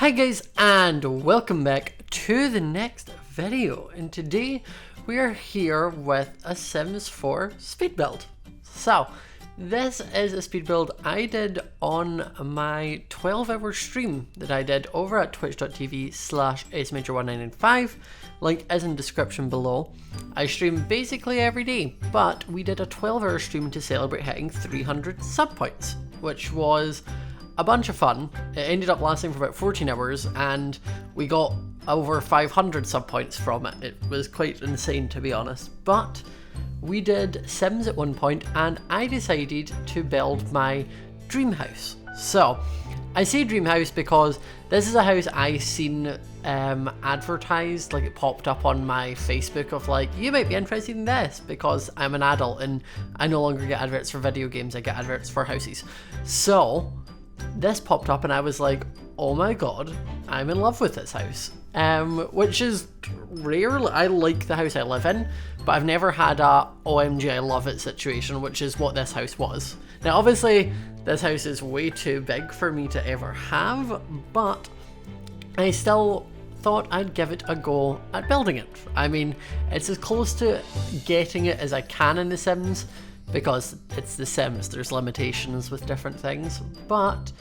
Hi guys, and welcome back to the next video, and today we are here with a Sims 4 speed build. So this is a speed build I did on my 12-hour stream that I did over at twitch.tv/acemajor1995. Link is in description below. I stream basically every day, but we did a 12-hour stream to celebrate hitting 300 sub points, which was a bunch of fun. It ended up lasting for about 14 hours and we got over 500 sub points from it. It was quite insane, to be honest. But we did Sims at one point and I decided to build my dream house. So I say dream house because this is a house I seen advertised, like it popped up on my Facebook of like, you might be interested in this, because I'm an adult and I no longer get adverts for video games, I get adverts for houses. So this popped up and I was like, oh my god, I'm in love with this house. Which is rare. I like the house I live in, but I've never had a OMG I love it situation, which is what this house was. Now obviously this house is way too big for me to ever have, but I still thought I'd give it a go at building it. I mean, it's as close to getting it as I can in The Sims, because it's The Sims, there's limitations with different things, but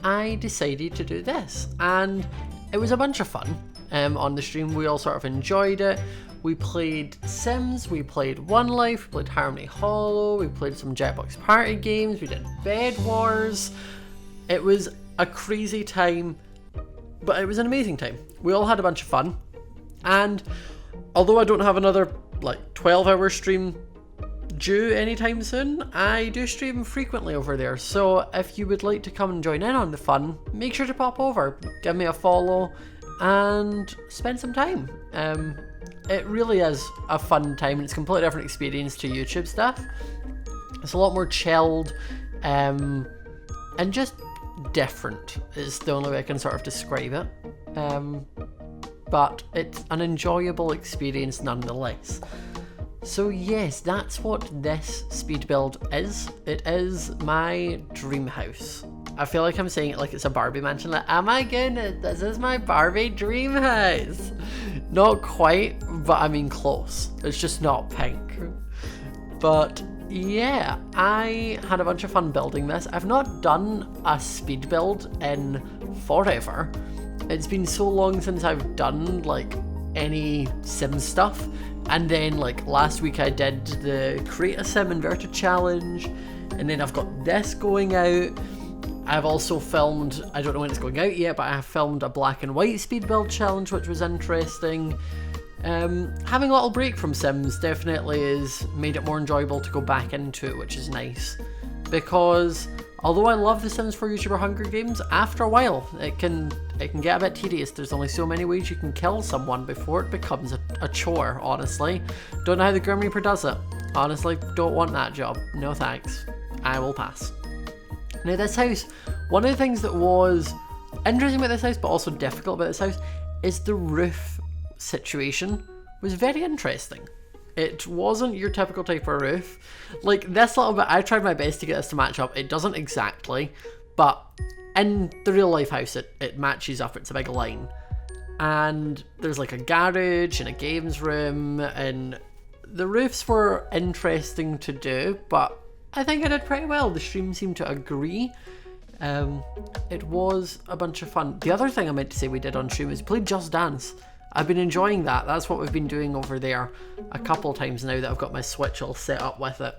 I decided to do this, and it was a bunch of fun. On the stream we all sort of enjoyed it. We played Sims, we played One Life, we played Harmony Hollow, we played some Jackbox party games, we did Bed Wars. It was a crazy time, but it was an amazing time. We all had a bunch of fun, and although I don't have another like 12-hour stream due anytime soon, I do stream frequently over there, so if you would like to come and join in on the fun, make sure to pop over, give me a follow and spend some time. It really is a fun time and it's a completely different experience to YouTube stuff. It's a lot more chilled and just different is the only way I can sort of describe it, but it's an enjoyable experience nonetheless. So yes, that's what this speed build is. It is my dream house. I feel like I'm saying it like it's a Barbie mansion. Like, oh my goodness, this is my Barbie dream house. Not quite, but I mean close. It's just not pink. But yeah, I had a bunch of fun building this. I've not done a speed build in forever. It's been so long since I've done like any Sim stuff. And then like last week I did the Create a Sim Inverted Challenge, and then I've got this going out. I've also filmed, I don't know when it's going out yet, but I have filmed a black and white speed build challenge, which was interesting. Having a little break from Sims definitely has made it more enjoyable to go back into it, which is nice. Because although I love the Sims 4 YouTuber Hunger Games, after a while it can get a bit tedious. There's only so many ways you can kill someone before it becomes a chore, honestly. Don't know how the Grim Reaper does it. Honestly, don't want that job. No thanks. I will pass. Now this house, one of the things that was interesting about this house but also difficult about this house is the roof situation was very interesting. It wasn't your typical type of roof. Like this little bit, I tried my best to get this to match up. It doesn't exactly, but in the real life house it matches up. It's a big line. And there's like a garage and a games room, and the roofs were interesting to do, but I think I did pretty well. The stream seemed to agree. It was a bunch of fun. The other thing I meant to say we did on stream is we played Just Dance. I've been enjoying that. That's what we've been doing over there a couple times now that I've got my Switch all set up with it.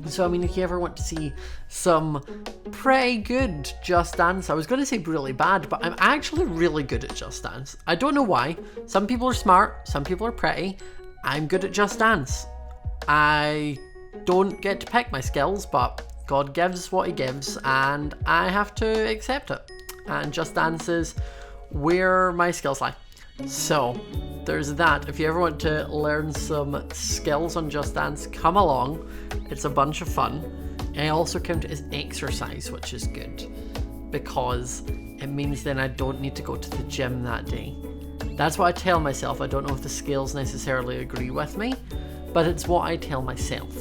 So I mean, if you ever want to see some pretty good Just Dance, I was going to say really bad, but I'm actually really good at Just Dance. I don't know why. Some people are smart, some people are pretty. I'm good at Just Dance. I don't get to pick my skills, but God gives what he gives and I have to accept it. And Just Dance is where my skills lie. So there's that. If you ever want to learn some skills on Just Dance, come along. It's a bunch of fun. And I also count it as exercise, which is good because it means then I don't need to go to the gym that day. That's what I tell myself. I don't know if the scales necessarily agree with me, but it's what I tell myself.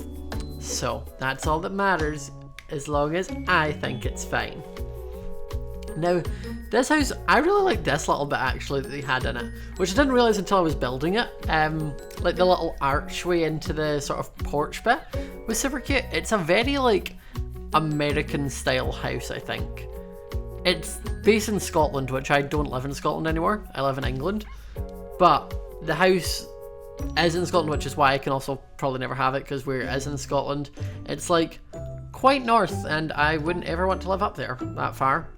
So that's all that matters, as long as I think it's fine. Now, this house, I really like this little bit actually that they had in it, which I didn't realise until I was building it. Like the little archway into the sort of porch bit was super cute. It's a very like American style house, I think. It's based in Scotland, which I don't live in Scotland anymore. I live in England. But the house is in Scotland, which is why I can also probably never have it, because where it is in Scotland, it's like quite north, and I wouldn't ever want to live up there that far.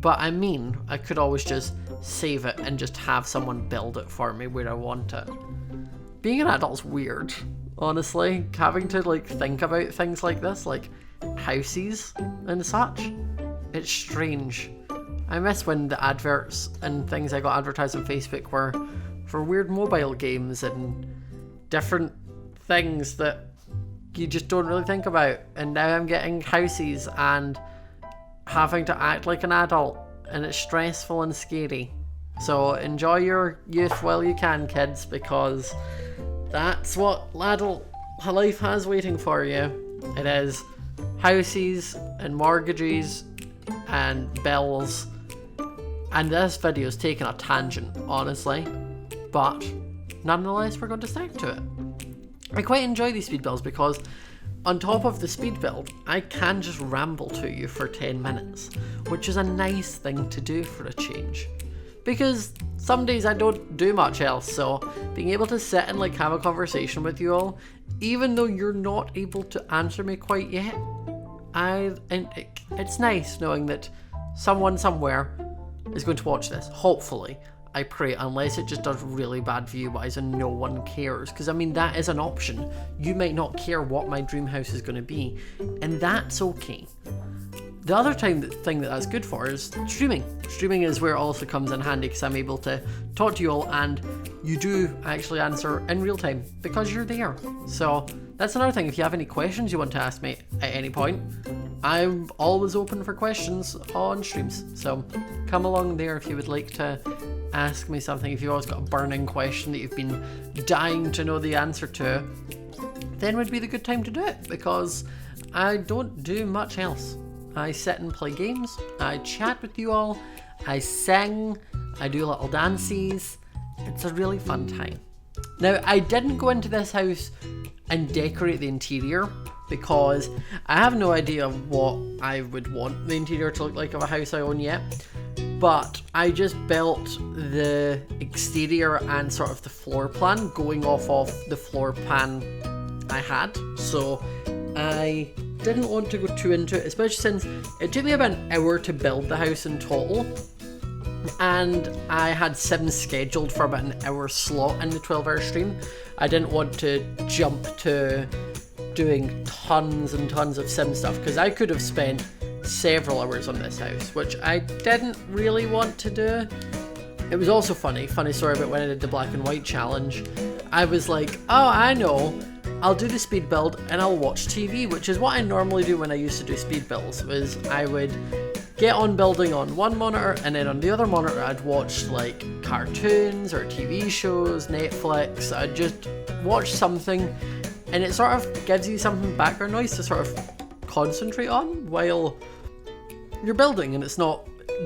But I mean, I could always just save it and just have someone build it for me where I want it. Being an adult's weird, honestly. Having to like think about things like this, like houses and such. It's strange. I miss when the adverts and things I got advertised on Facebook were for weird mobile games and different things that you just don't really think about. And now I'm getting houses and having to act like an adult, and it's stressful and scary. So enjoy your youth while you can, kids, because that's what adult life has waiting for you. It is houses and mortgages and bills. And this video is taking a tangent, honestly, but nonetheless we're going to stick to it. I quite enjoy these speed builds because on top of the speed build, I can just ramble to you for 10 minutes, which is a nice thing to do for a change. Because some days I don't do much else, so being able to sit and like have a conversation with you all, even though you're not able to answer me quite yet, it's nice knowing that someone somewhere is going to watch this, hopefully. I pray, unless it just does really bad view-wise and no one cares. Because, I mean, that is an option. You might not care what my dream house is going to be, and that's okay. The other thing that's good for is streaming. Streaming is where it also comes in handy because I'm able to talk to you all and you do actually answer in real time because you're there. So that's another thing. If you have any questions you want to ask me at any point, I'm always open for questions on streams. So come along there if you would like to ask me something. If you've always got a burning question that you've been dying to know the answer to, then would be the good time to do it because I don't do much else. I sit and play games, I chat with you all, I sing, I do little dances. It's a really fun time. Now, I didn't go into this house and decorate the interior because I have no idea what I would want the interior to look like of a house I own yet. But I just built the exterior and sort of the floor plan going off of the floor plan I had. So I didn't want to go too into it, especially since it took me about an hour to build the house in total. And I had Sims scheduled for about an hour slot in the 12-hour stream. I didn't want to jump to doing tons and tons of Sim stuff because I could have spent several hours on this house, which I didn't really want to do. It was also funny story about when I did the black and white challenge. I was like, oh, I know, I'll do the speed build and I'll watch TV, which is what I normally do when I used to do speed builds, was I would get on building on one monitor and then on the other monitor I'd watch like cartoons or TV shows, Netflix. I'd just watch something and it sort of gives you something background noise to sort of concentrate on while you're building, and it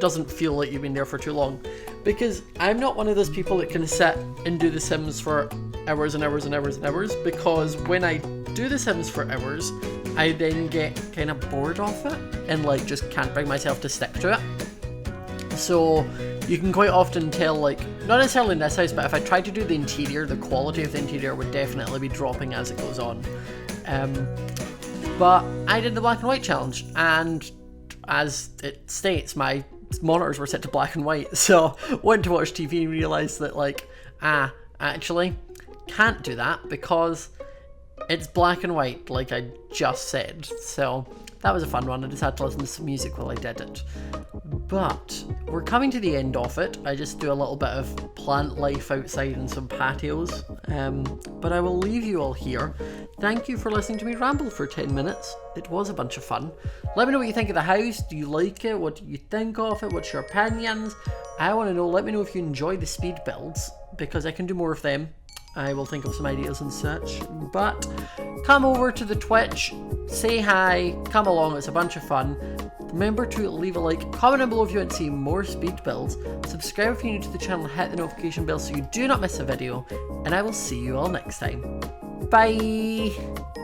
doesn't feel like you've been there for too long. Because I'm not one of those people that can sit and do The Sims for hours and hours and hours and hours, because when I do The Sims for hours, I then get kind of bored of it and like just can't bring myself to stick to it. So you can quite often tell, like, not necessarily in this house, but if I tried to do the interior, the quality of the interior would definitely be dropping as it goes on. But I did the black and white challenge, and as it states, my monitors were set to black and white, so went to watch TV and realised that, like, actually can't do that because it's black and white, like I just said. So that was a fun one. I just had to listen to some music while I did it. But we're coming to the end of it. I just do a little bit of plant life outside and some patios. But I will leave you all here. Thank you for listening to me ramble for 10 minutes. It was a bunch of fun. Let me know what you think of the house. Do you like it? What do you think of it? What's your opinions? I want to know. Let me know if you enjoy the speed builds, because I can do more of them. I will think of some ideas and such. But come over to the Twitch, say hi, come along, it's a bunch of fun. Remember to leave a like, comment down below if you want to see more speed builds, subscribe if you're new to the channel, hit the notification bell so you do not miss a video, and I will see you all next time. Bye!